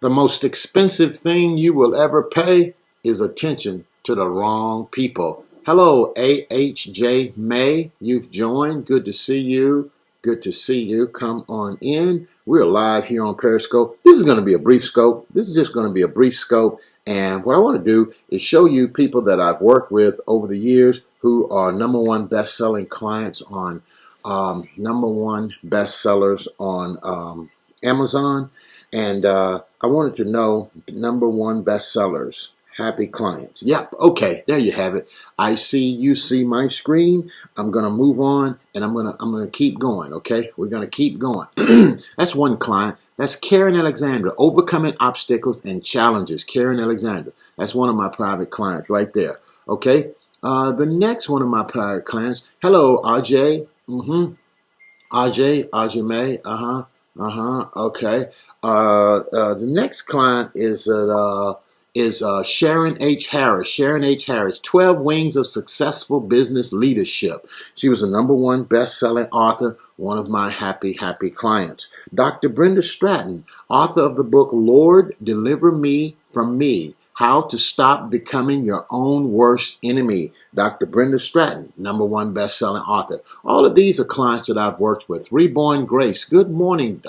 The most expensive thing you will ever pay is attention to the wrong people. Hello, AHJ May. You've joined. Good to see you. Good to see you. Come on in. We're live here on Periscope. This is going to be a brief scope. This is just going to be a brief scope. And what I want to do is show you people that I've worked with over the years who are #1 best-selling clients on #1 bestsellers on Amazon. And I wanted to know #1 bestsellers, happy clients. Yep, okay, there you have it. I see you see my screen. I'm gonna move on, and I'm gonna keep going. Okay, we're gonna keep going. That's one client. That's Karen Alexandra, overcoming obstacles and challenges. Karen Alexandra. That's one of my private clients right there. Okay. The next one of my private clients. Hello, RJ. RJ May. Okay. The next client is Sharon H. Harris. Sharon H. Harris, 12 Wings of Successful Business Leadership. She was a #1 best-selling author, one of my happy clients. Dr. Brenda Stratton, author of the book, Lord, Deliver Me from Me, How to Stop Becoming Your Own Worst Enemy. Dr. Brenda Stratton, #1 best-selling author. All of these are clients that I've worked with. Reborn Grace. Good morning,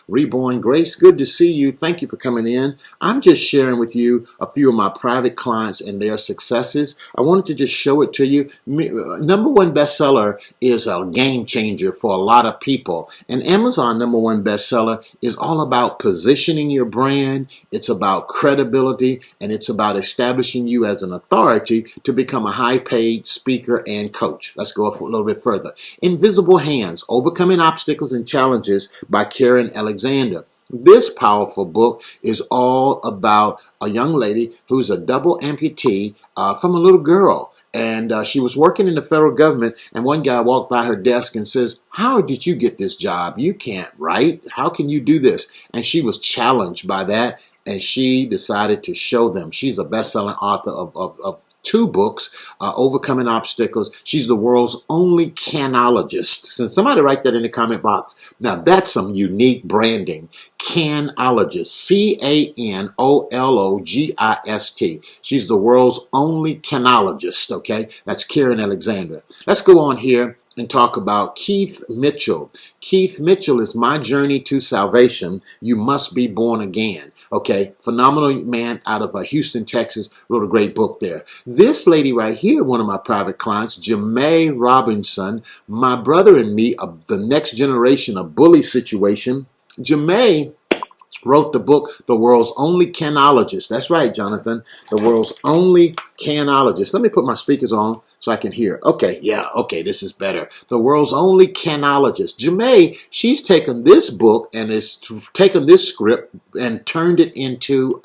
Reborn Grace. Good to see you. Thank you for coming in. I'm just sharing with you a few of my private clients and their successes. I wanted to just show it to you. #1 bestseller is a game changer for a lot of people. And Amazon #1 bestseller is all about positioning your brand. It's about credibility, and it's about establishing you as an authority to become a high-paid speaker and coach. Let's go a little bit further. Invisible Hands, Overcoming Obstacles and Challenges by Karen Alexander. This powerful book is all about a young lady who's a double amputee from a little girl. And she was working in the federal government, and one guy walked by her desk and says, "How did you get this job? You can't write. How can you do this?" And she was challenged by that, and she decided to show them. She's a best-selling author of 2 books, Overcoming Obstacles. She's the world's only canologist. So somebody write that in the comment box. Now that's some unique branding. Canologist, CANOLOGIST. She's the world's only canologist, okay? That's Karen Alexander. Let's go on here and talk about Keith Mitchell. Keith Mitchell is My Journey to Salvation. You Must Be Born Again. Okay, phenomenal man out of Houston, Texas, wrote a great book there. This lady right here, one of my private clients, Jamae Robinson, My Brother and Me, The Next Generation, a Bully Situation. Jamae wrote the book, The World's Only Canologist. That's right, Jonathan. The World's Only Canologist. Let me put my speakers on so I can hear. Okay, yeah, okay, this is better. The World's Only Canologist. Jamae, she's taken this book and has taken this script and turned it into,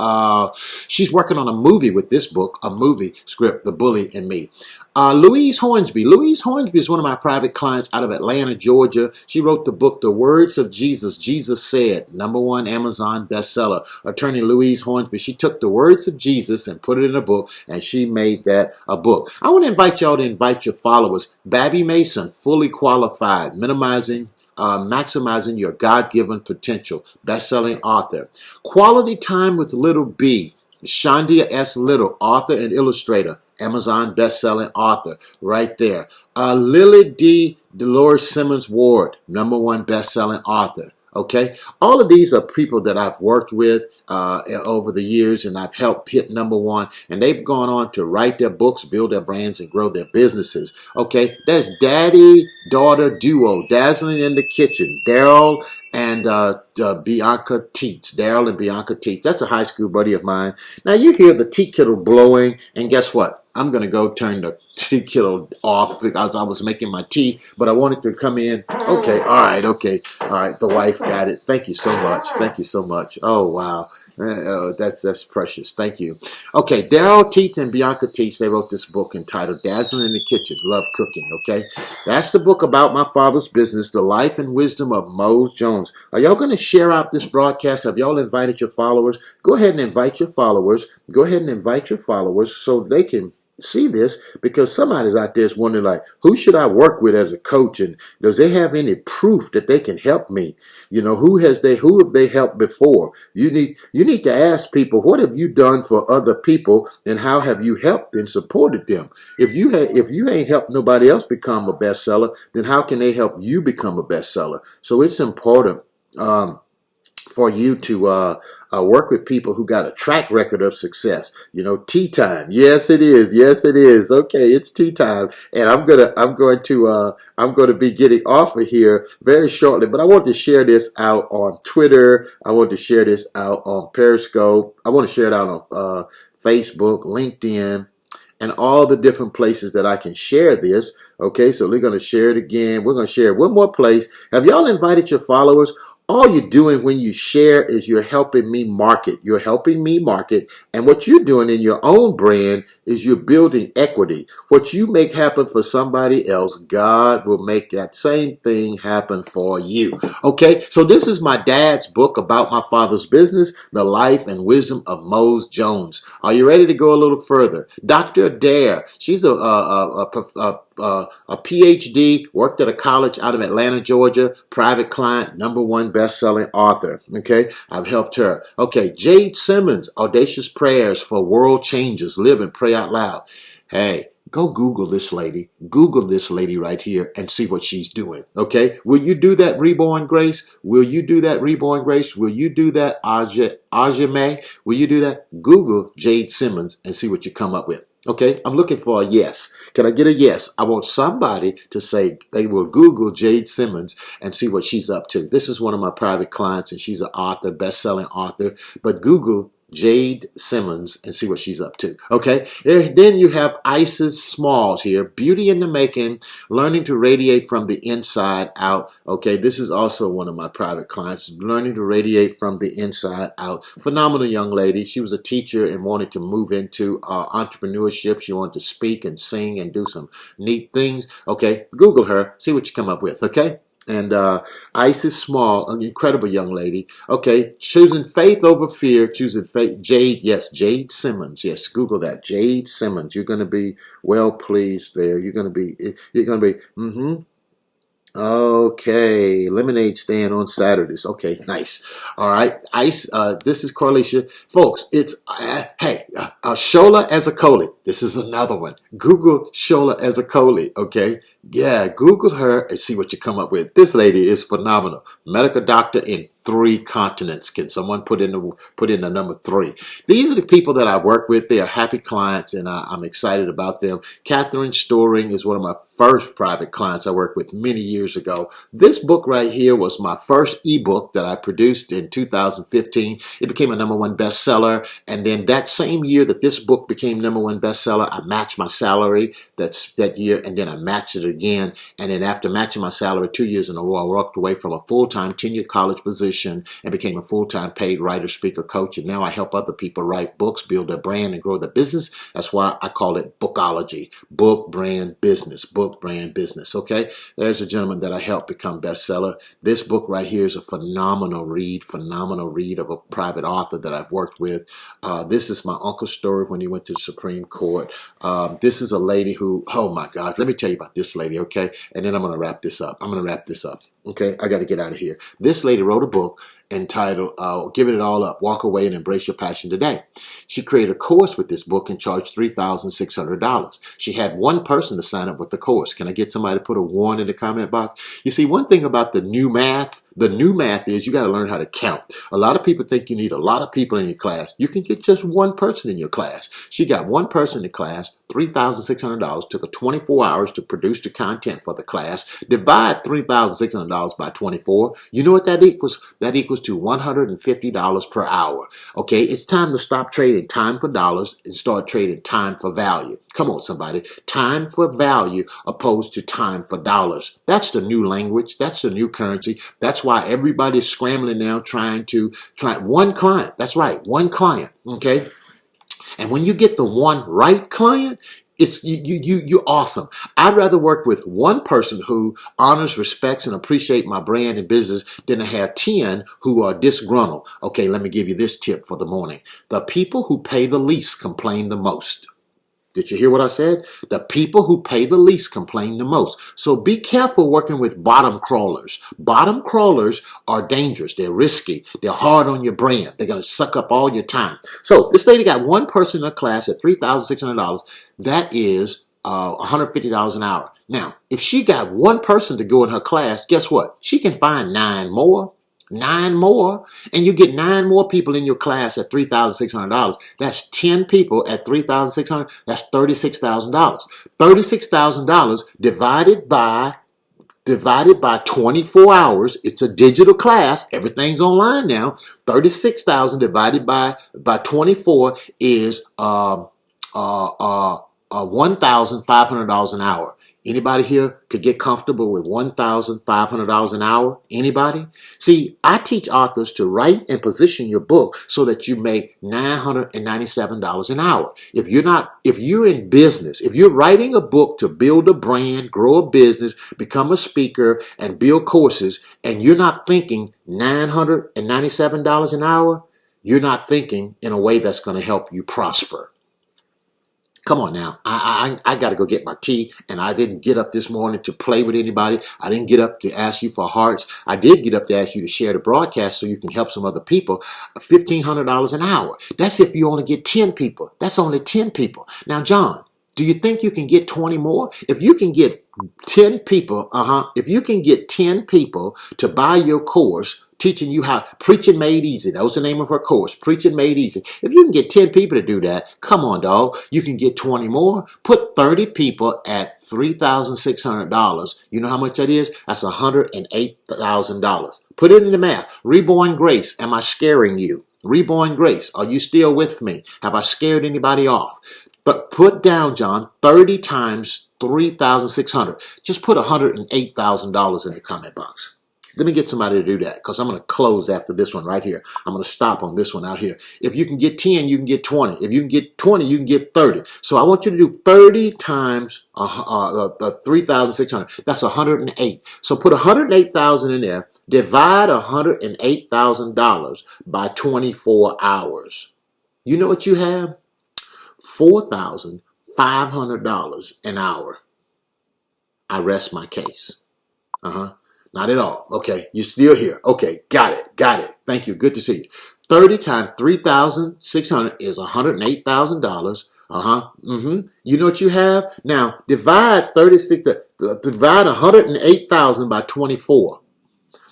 she's working on a movie with this book, a movie script, The Bully and Me. Louise Hornsby. Louise Hornsby is one of my private clients out of Atlanta, Georgia. She wrote the book, The Words of Jesus. Jesus Said, #1 Amazon bestseller. Attorney Louise Hornsby. She took the words of Jesus and put it in a book, and she made that a book. I want to invite y'all to invite your followers. Babby Mason, Fully Qualified, Maximizing Your God-Given Potential. Best-selling author. Quality Time with Little B. Shondia S. Little, author and illustrator. Amazon best-selling author right there. Lily D. Dolores Simmons Ward, #1 best-selling author. Okay, all of these are people that I've worked with over the years, and I've helped hit #1, and they've gone on to write their books, build their brands, and grow their businesses. Okay, that's daddy-daughter duo, Dazzling in the Kitchen, Daryl and Bianca Teets. Daryl and Bianca Teets. That's a high school buddy of mine. Now you hear the tea kettle blowing, and guess what? I'm going to go turn the tea kettle off because I was making my tea, but I wanted to come in. Okay, all right, okay. All right, the wife got it. Thank you so much. Thank you so much. Oh, wow. That's precious. Thank you. Okay, Daryl Teets and Bianca Teets, they wrote this book entitled Dazzling in the Kitchen, Love Cooking, okay? That's the book about my father's business, The Life and Wisdom of Mose Jones. Are y'all going to share out this broadcast? Have y'all invited your followers? Go ahead and invite your followers. Go ahead and invite your followers so they can see this because somebody's out there is wondering, like, who should I work with as a coach, and does they have any proof that they can help me? You know, who have they helped before? You need to ask people, what have you done for other people, and how have you helped and supported them? If you ain't helped nobody else become a bestseller, then how can they help you become a bestseller? So it's important. For you to work with people who got a track record of success. You know, tea time. Yes, it is. Yes, it is. Okay, it's tea time, and I'm going to be getting off of here very shortly. But I want to share this out on Twitter. I want to share this out on Periscope. I want to share it out on Facebook, LinkedIn, and all the different places that I can share this. Okay, so we're going to share it again. We're going to share it one more place. Have y'all invited your followers? All you're doing when you share is you're helping me market. You're helping me market. And what you're doing in your own brand is you're building equity. What you make happen for somebody else, God will make that same thing happen for you. Okay, so this is my dad's book about my father's business, The Life and Wisdom of Mose Jones. Are you ready to go a little further? Dr. Adair, she's a PhD, worked at a college out of Atlanta, Georgia, private client, #1 best-selling author. Okay, I've helped her. Okay, Jade Simmons, Audacious Prayers for World Changers, Live and Pray Out Loud. Hey, go Google this lady. Google this lady right here and see what she's doing. Okay, will you do that, Reborn Grace? Will you do that, Reborn Grace? Will you do that, Aja May? Will you do that? Google Jade Simmons and see what you come up with. Okay, I'm looking for a yes. Can I get a yes? I want somebody to say they will Google Jade Simmons and see what she's up to. This is one of my private clients, and she's an author, best-selling author. But Google Jade Simmons and see what she's up to. Okay, then you have Isis Smalls here, Beauty in the Making, Learning to Radiate from the Inside Out. Okay, this is also one of my private clients, Learning to Radiate from the Inside Out. Phenomenal young lady. She was a teacher and wanted to move into entrepreneurship. She wanted to speak and sing and do some neat things. Okay, Google her, see what you come up with. Okay. And Isis Small, an incredible young lady. Okay, choosing faith over fear, choosing faith. Jade, yes, Jade Simmons. Yes, Google that. Jade Simmons. You're going to be well pleased there. You're going to be, Okay, lemonade stand on Saturdays. Okay, nice. All right, Ice. This is Corlicia, folks. It's Shola Ezekoli. This is another one. Google Shola Ezekoli. Okay, yeah, Google her and see what you come up with. This lady is phenomenal. Medical doctor in 3 continents. Can someone put in the number 3? These are the people that I work with. They are happy clients, and I'm excited about them. Catherine Storing is one of my first private clients I worked with many years ago. This book right here was my first ebook that I produced in 2015. It became a #1 bestseller, and then that same year that this book became #1 bestseller, I matched my salary that year, and then I matched it again. And then after matching my salary 2 years in a row, I walked away from a full-time tenured college position and became a full-time paid writer, speaker, coach. And now I help other people write books, build their brand, and grow their business. That's why I call it bookology. Book, brand, business. Book, brand, business. Okay? There's a gentleman that I helped become bestseller. This book right here is a phenomenal read of a private author that I've worked with. This is my uncle's story when he went to the Supreme Court. This is a lady who, oh my God, let me tell you about this lady, okay? And then I'm going to wrap this up. Okay? I got to get out of here. This lady wrote a book entitled Giving It All Up, Walk Away and Embrace Your Passion Today. She created a course with this book and charged $3,600. She had one person to sign up with the course. Can I get somebody to put a 1 in the comment box? You see, one thing about the new math is you got to learn how to count. A lot of people think you need a lot of people in your class. You can get just one person in your class. She got one person in the class, $3,600, took her 24 hours to produce the content for the class. Divide $3,600 by 24. You know what that equals? That equals to $150 per hour. Okay, it's time to stop trading time for dollars and start trading time for value. Come on, somebody. Time for value opposed to time for dollars. That's the new language. That's the new currency. That's why everybody's scrambling now trying one client. That's right, one client. Okay. And when you get the one right client, you're awesome. I'd rather work with one person who honors, respects, and appreciate my brand and business than to have 10 who are disgruntled. Okay, let me give you this tip for the morning. The people who pay the least complain the most. Did you hear what I said? The people who pay the least complain the most. So be careful working with bottom crawlers. Bottom crawlers are dangerous. They're risky. They're hard on your brand. They're going to suck up all your time. So this lady got one person in her class at $3,600. That is $150 an hour. Now, if she got one person to go in her class, guess what? She can find nine more. Nine more, and you get nine more people in your class at $3,600. That's 10 people at $3,600. That's $36,000. $36,000 divided by 24 hours. It's a digital class. Everything's online now. 36,000 divided by 24 is $1,500 an hour. Anybody here could get comfortable with $1,500 an hour? Anybody? See, I teach authors to write and position your book so that you make $997 an hour. If you're in business, if you're writing a book to build a brand, grow a business, become a speaker, and build courses, and you're not thinking $997 an hour, you're not thinking in a way that's going to help you prosper. Come on now. I got to go get my tea, and I didn't get up this morning to play with anybody. I didn't get up to ask you for hearts. I did get up to ask you to share the broadcast so you can help some other people. $1,500 an hour. That's if you only get 10 people. That's only 10 people. Now, John, do you think you can get 20 more? If you can get 10 people, if you can get 10 people to buy your course, teaching you how Preaching Made Easy. That was the name of her course, Preaching Made Easy. If you can get 10 people to do that, come on, dog. You can get 20 more. Put 30 people at $3,600. You know how much that is? That's $108,000. Put it in the math. Reborn Grace, am I scaring you? Reborn Grace, are you still with me? Have I scared anybody off? But put down, John, 30 times 3,600. Just put $108,000 in the comment box. Let me get somebody to do that, because I'm going to close after this one right here. I'm going to stop on this one out here. If you can get 10, you can get 20. If you can get 20, you can get 30. So I want you to do 30 times 3,600. That's 108. So put 108,000 in there. Divide $108,000 by 24 hours. You know what you have? $4,500 an hour. I rest my case. Not at all. Okay, you're still here. Okay, got it. Thank you. Good to see you. 30 times 3,600 is $108,000. You know what you have? Now, divide 108,000 by 24.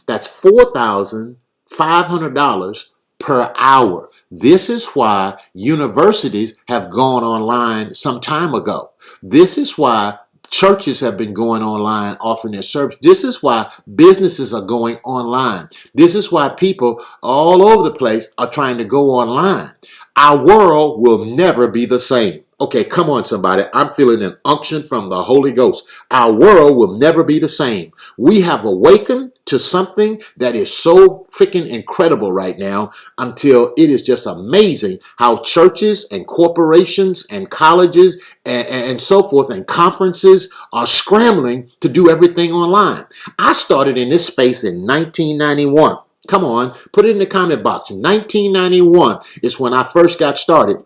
That's $4,500 per hour. This is why universities have gone online some time ago. This is why churches have been going online offering their service. This is why businesses are going online. This is why people all over the place are trying to go online. Our world will never be the same. Okay, come on, somebody. I'm feeling an unction from the Holy Ghost. Our world will never be the same. We have awakened to something that is so freaking incredible right now, until it is just amazing how churches and corporations and colleges and so forth and conferences are scrambling to do everything online. I started in this space in 1991. Come on, put it in the comment box. 1991 is when I first got started.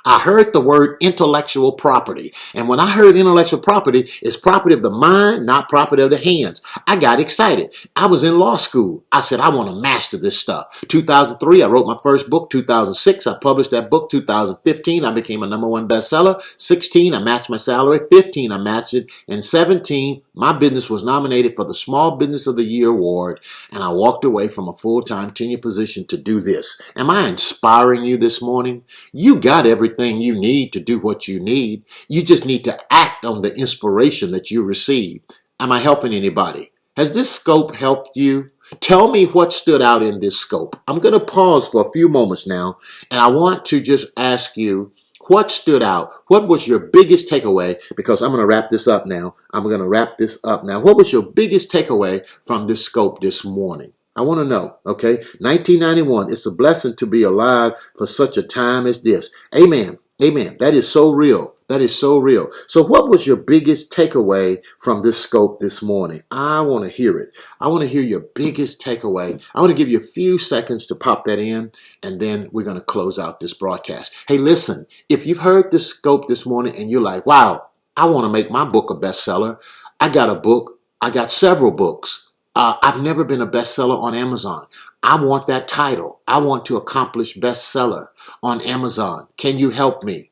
I heard the word intellectual property. And when I heard intellectual property, it's property of the mind, not property of the hands. I got excited. I was in law school. I said, I want to master this stuff. 2003, I wrote my first book. 2006, I published that book. 2015, I became a #1 bestseller. 16, I matched my salary. 15, I matched it. And 17, my business was nominated for the Small Business of the Year award. And I walked away from a full-time tenure position to do this. Am I inspiring you this morning? You got everything you need to do what you need. You just need to act on the inspiration that you receive. Am I helping anybody? Has this scope helped you? Tell me what stood out in this scope. I'm going to pause for a few moments now, and I want to just ask you, what stood out? What was your biggest takeaway? Because I'm going to wrap this up now. What was your biggest takeaway from this scope this morning? I want to know, okay? 1991, it's a blessing to be alive for such a time as this. Amen. Amen. That is so real. That is so real. So what was your biggest takeaway from this scope this morning? I want to hear it. I want to hear your biggest takeaway. I want to give you a few seconds to pop that in, and then we're going to close out this broadcast. Hey, listen, if you've heard this scope this morning and you're like, wow, I want to make my book a bestseller. I got a book. I got several books. I've never been a bestseller on Amazon. I want that title. I want to accomplish bestseller on Amazon. Can you help me?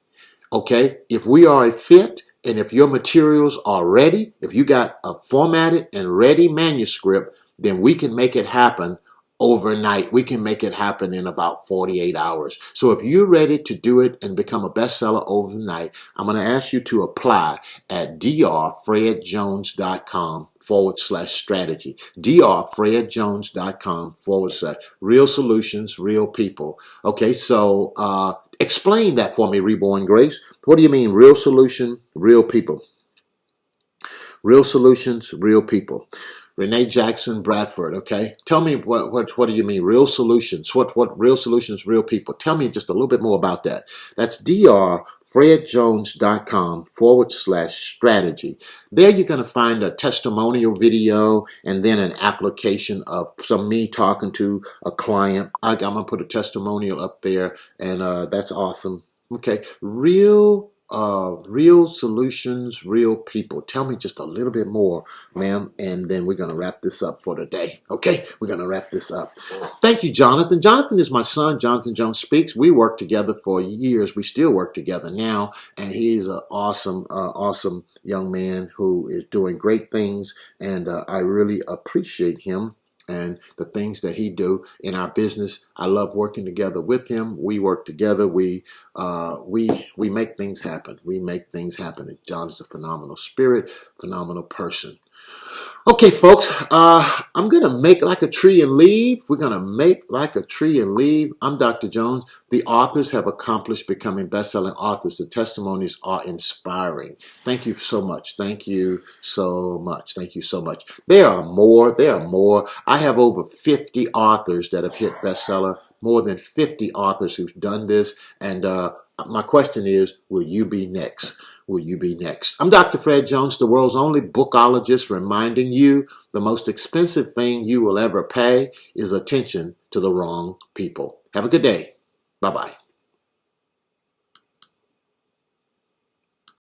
Okay, if we are a fit and if your materials are ready, if you got a formatted and ready manuscript, then we can make it happen overnight. We can make it happen in about 48 hours. So if you're ready to do it and become a bestseller overnight, I'm going to ask you to apply at drfredjones.com/strategy. drfredjones.com/ real solutions, real people. Okay, so explain that for me, Reborn Grace. What do you mean, real solution, real people? Real solutions, real people. Renee Jackson Bradford, okay? Tell me what do you mean? Real solutions. What real solutions, real people? Tell me just a little bit more about that. That's drfredjones.com/strategy. There you're going to find a testimonial video and then an application of some me talking to a client. I'm going to put a testimonial up there, and that's awesome. Okay, real solutions, real people. Tell me just a little bit more, ma'am, and then we're going to wrap this up for today. Okay, we're going to wrap this up. Thank you, Jonathan. Jonathan is my son. Jonathan Jones Speaks. We worked together for years. We still work together now, and he's an awesome young man who is doing great things, and I really appreciate him and the things that he do in our business. I love working together with him. We work together. We make things happen. We make things happen. And John is a phenomenal spirit, phenomenal person. Okay, folks, I'm going to make like a tree and leave. We're going to make like a tree and leave. I'm Dr. Jones. The authors have accomplished becoming best-selling authors. The testimonies are inspiring. Thank you so much. Thank you so much. Thank you so much. There are more. There are more. I have over 50 authors that have hit bestseller, more than 50 authors who've done this. And my question is, will you be next? Will you be next? I'm Dr. Fred Jones, the world's only bookologist, reminding you the most expensive thing you will ever pay is attention to the wrong people. Have a good day. Bye-bye.